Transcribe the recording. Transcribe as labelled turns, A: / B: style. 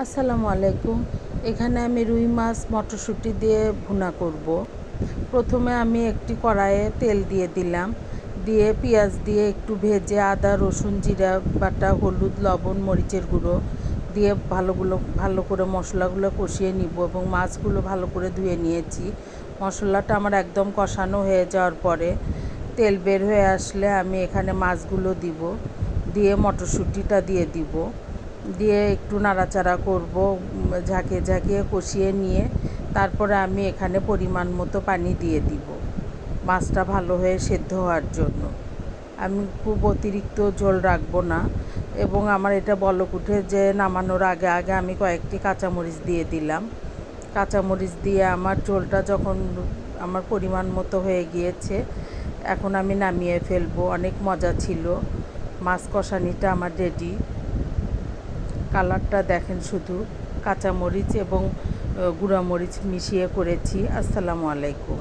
A: আসসালামু আলাইকুম। এখানে আমি রুই মাছ মটরশুঁটি দিয়ে ভুনা করব। প্রথমে আমি একটি কড়াইয়ে তেল দিয়ে দিলাম, দিয়ে পেঁয়াজ দিয়ে একটু ভেজে আদা রসুন জিরা বাটা হলুদ লবণ মরিচের গুঁড়ো দিয়ে ভালো করে মশলাগুলো কষিয়ে নিব এবং মাছগুলো ভালো করে ধুয়ে নিয়েছি। মশলাটা আমার একদম কষানো হয়ে যাওয়ার পরে তেল বের হয়ে আসলে আমি এখানে মাছগুলো দিব, দিয়ে মটরশুঁটিটা দিয়ে দিব, দিয়ে একটু নাড়াচাড়া করব, ঝাঁকিয়ে ঝাঁকিয়ে কষিয়ে নিয়ে তারপরে আমি এখানে পরিমাণ মতো পানি দিয়ে দিব মাছটা ভালো হয়ে সেদ্ধ হওয়ার জন্য। আমি খুব অতিরিক্ত ঝোল রাখবো না এবং আমার এটা বলক উঠে যে নামানোর আগে আগে আমি কয়েকটি কাঁচামরিচ দিয়ে দিলাম। কাঁচামরিচ দিয়ে আমার ঝোলটা যখন আমার পরিমাণ মতো হয়ে গিয়েছে, এখন আমি নামিয়ে ফেলবো। অনেক মজা ছিল। মাছ কষানিটা আমার রেডি। কালারটা দেখেন, শুধু কাঁচামরিচ এবং গুঁড়ামরিচ মিশিয়ে করেছি। আসসালামু আলাইকুম।